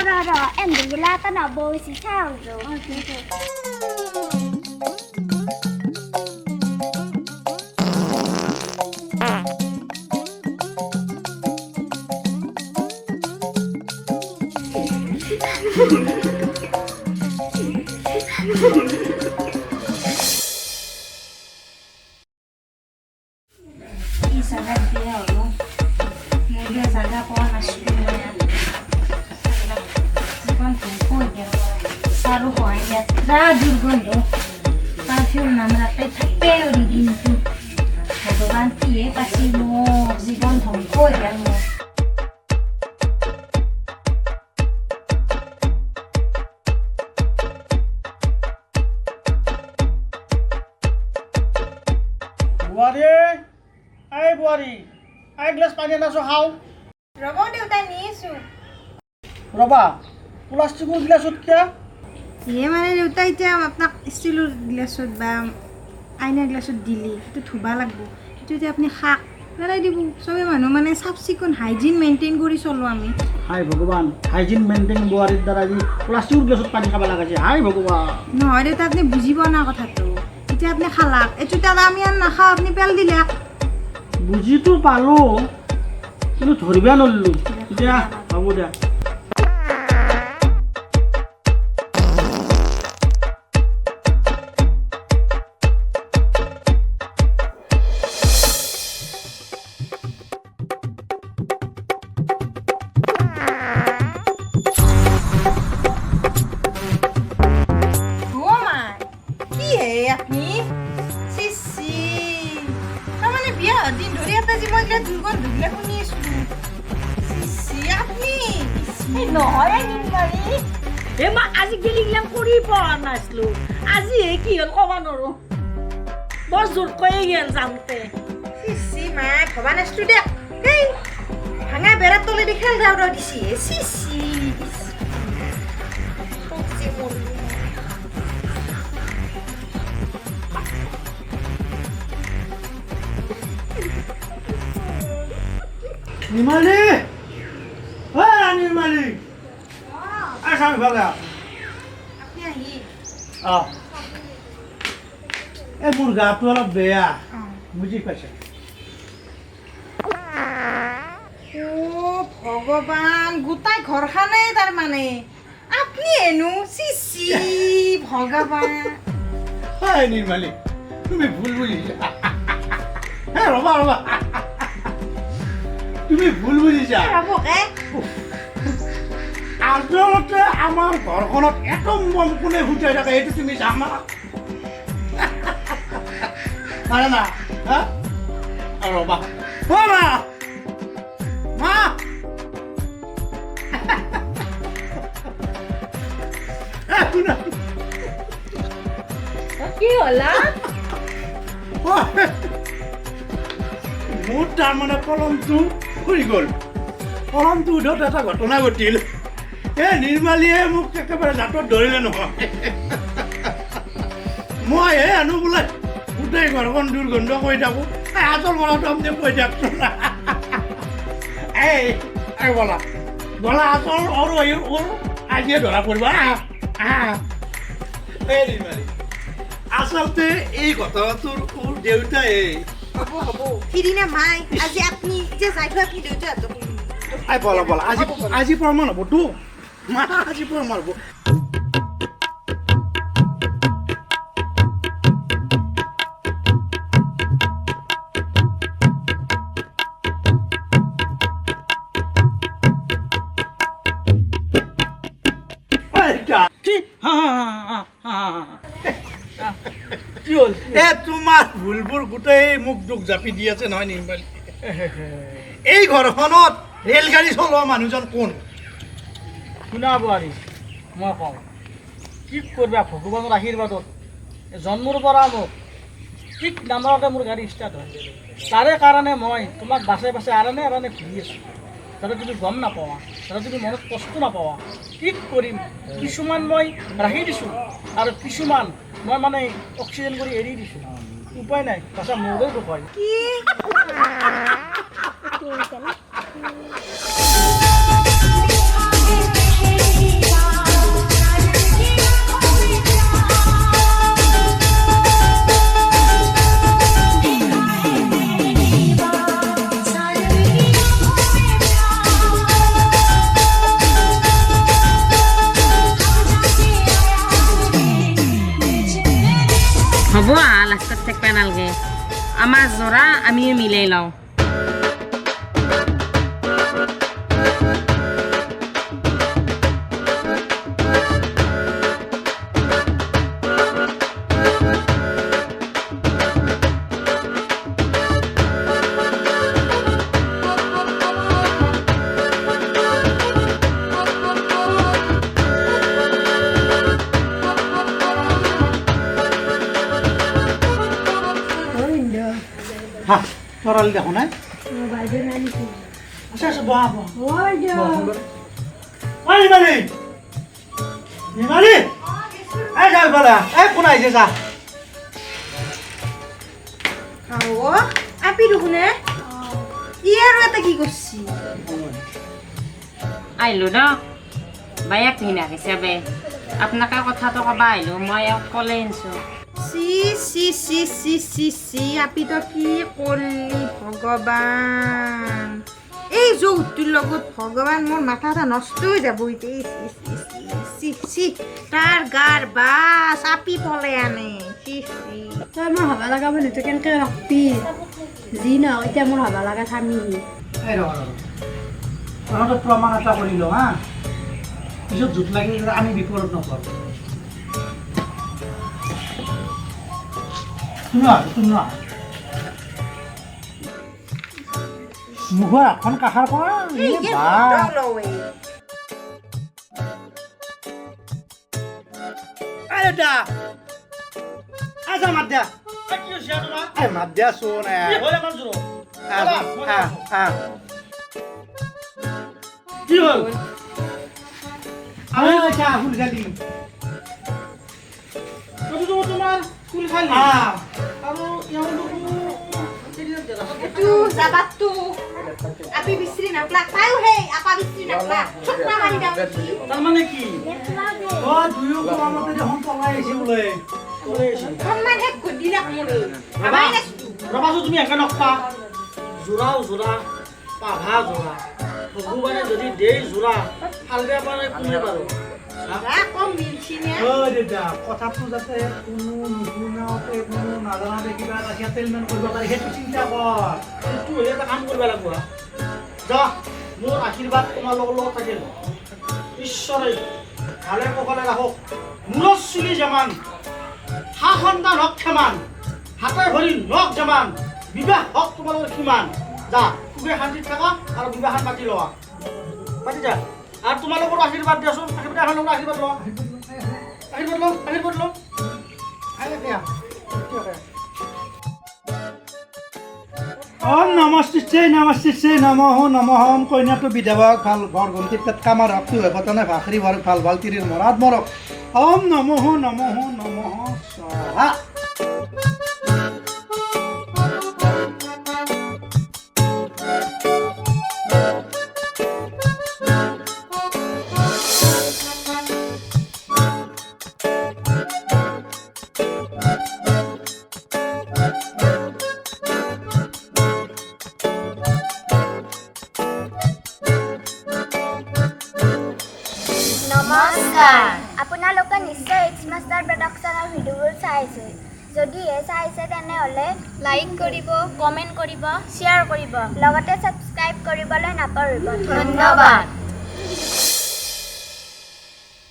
em đừng có la tao nào bôi xí sao rồi. দুর্গন্ধ perfume নামরাতে থাকবে ওরি কিন্তু ভগবান কি পাছি মোক জীবন ধ্বংস হয়ে গেল বুয়ারি এই বুয়ারি এক গ্লাস পানি নাছো খাও ৰব দেউতা নিছো ৰবা প্লাষ্টিকৰ গ্লাছত কিয়া মানে দেউতা এতিয়া আপোনাক ষ্টিলৰ গ্লাছত বা আইনাৰ গ্লাছত দিলি সেইটো ধুবা লাগব সেইটো এতিয়া আপুনি শাক পেলাই দিব চবে মানুহ মানে চাফ চিকুণ হাইজিন মেইনটেইন কৰি চলো আমি হাই ভগৱান হাইজিন মেইনটেইন বুয়াৰিৰ দ্বাৰা যি প্লাষ্টিকৰ গ্লাছত পানী খাব লাগাছে হাই ভগৱান নহয় দেউতা আপুনি বুজিব না কথাটো এতিয়া আপুনি খালাক এইটো তাত আমি আৰু নাখাওঁ আপুনি পেল দিলাক বুজিতো পালো কিন্তু ধৰিবা নললো এতিয়া হ'ব দিয়া আজি গেলিগলাম কৰি পোৱা নাছিলো আজি কি হ'ল ক'ব নোৱাৰো বৰ জোৰ কৰি গেল যাওঁতে মাই ভবা নাছিলো দে এই ভাঙা বেৰাৰ তলেদি খেল যাওঁ দিছে নিমালি নিমালি আসাম ভালে আপুনি আহি এই মোৰ গাটো অলপ বেয়া বুজি পাইছে ভগৱান গোটাই ঘৰখনে তাৰমানে আপুনি এনো চিচি ভগৱান হয় নিৰ্মালী তুমি ভুল বুজিছা ৰবা ৰবা তুমি ভুল বুজিছা আচলতে আমাৰ ঘৰখনত এটম বম কোনে ফুটাই থাকে এইটো তুমি জানা পাৰে না ৰবা ৰবা মা কি হ'লা মোৰ তাৰমানে কলমটো ফুৰি গ'ল কলমটো উঠত এটা ঘটনা ঘটিল নিৰ্মালীয়ে মোক একেবাৰে জাতত ধৰিলে নহয় মই আনো বোলে গোটেই ঘৰখন দুৰ্গন্ধ কৰি থাকোঁ আচল বলাটো আপুনি কৈ থাকচোন এই বলা বলা আচল আৰু আজিয়ে ধৰা পৰিবা এই নিৰ্মালী আচলতে এই ঘটনাটোৰ মোৰ দেউতাই হ'ব সিদিনা মাই আজি আপুনি যে যাই থৈ আপুনি দেউতা বলা বলা আজি প্ৰমাণ হ'বতো মা আজি প্ৰমাণ হ'ব তোমাৰ ভুলবোৰ গোটেই মোক দুখ জাপি দি আছে নহয় নিৰ্মালী এই ঘৰখনত ৰেলগাড়ী চলোৱা মানুহজন কোন শুনা বোৱাৰী মই কওঁ কি কৰিবা ভগৱানৰ আশীৰ্বাদত জন্মৰ পৰা মোক ঠিক নাম্বাৰতে মোৰ গাড়ী ষ্টাৰ্ট হয় তাৰে কাৰণে মই তোমাক বাছে বাছে আৰণে ঘূৰি আছোঁ যাতে তুমি গম নাপাৱা যাতে তুমি মনত কষ্ট নাপাৱা কি কৰিম কিছুমান মই ৰাখি দিছোঁ আৰু কিছুমান মই মানে অক্সিজেন কৰি এৰি দিছোঁ উপায় নাই বাছা মোৰে উপায় কি হ'ব লাষ্টত থাকিব নালাগে আমাৰ জোৰা আমিও মিলাই লওঁ হা তৰালি দেখো নাই বাইদেউ নাই নেকি আচ্ছা আচ্ছা বহা বহা বাইদেউ ঐ নিমালি নিমালি এই যা বলা এই কোন আহিছে যা আপি দেখোনে ই আৰু এটা কি কৰছি আহিলোঁ দ বায়াক নিনাক হিচাপে আপোনাকে কথাটো ক'বা আহিলোঁ মই অকলে আনিছোঁ C C C C C C আপি তই কি কৰিলি ভগৱান এই যৌতুৰ লগত ভগৱান মোৰ মাথা এটা নষ্ট হৈ যাব এতিয়া তাৰ গাৰ বাছ আপি পলে আনে তই মোৰ হাবা লগা বুলি তই কেনেকৈ ৰাখবি যি নহওক এতিয়া মোৰ হাবা লগা থামি এই ৰ তহঁতৰ প্ৰমাণ এটা কৰি লওঁ হা পিছত জোঁট লাগিলে আমি বিপদত নপৰোঁ শুনা মুখৰ এখন কাষাৰ পৰা মাত দিয়া মাত দিয়া চোন কি হ'ল ফুল খালি তোমাৰ ফুল খালি আৰু tu sabat tu api bisri naklak tahu hey apa bisri naklak chukna mari daw তাৰ মানে কি দুয়ো কমতে দেখোন পলাই আহিছে বোলে সন্মান হে কদিলা মোৰে আবাই না ৰবাছো তুমি একে নকপা জোৰাও জোৰা পাভা জোৰা ভগৱানে যদি দেই জোৰা হালবে পালে কোনে বাৰু কম মিলছিনে দেউতা কথাটো যাতে কোনো নুশুনাওতে কোনো নাজানাতে কিবা এটা সেটেলমেণ্ট কৰিব পাৰি সেইটো চিন্তা কৰ সেইটো হ'লে এটা কাম কৰিব লাগিব যা মোৰ আশীৰ্বাদ তোমাৰ লগত থাকিল ঈশ্বৰে ভালে কপালে ৰাখক মূৰত চুলি যেমান সা সন্তান হওক ক্ষেমান হাতে ভৰি নখ যেমান বিবাহ হওক তোমালোকৰ সিমান যা সুখে শান্তিত থাকা আৰু বিবাহখন পাতি লোৱা পাতি যা আৰ তোমালোকৰ আশীৰ্বাদ দিয়াচোন আশীৰ্বাদ লোৱা ওম নমস্তে নমঃ কইনাটো বিধৱাক ভাল ঘৰ গন্তি পেট কামাৰ হক তুই বতনে ভাখৰি ভৰ ভাল ভাল তিৰিৰ মৰাত মৰক ওম নমঃ স্বাহা নমস্কাৰ আপোনালোকে নিশ্চয় এইচ মাষ্টাৰ প্ৰডাকশ্যনৰ ভিডিঅ'বোৰ চাইছে যদিহে চাইছে তেনেহ'লে লাইক কৰিব কমেণ্ট কৰিব শ্বেয়াৰ কৰিব লগতে ছাবস্ক্ৰাইব কৰিবলৈ নাপাহৰিব ধন্যবাদ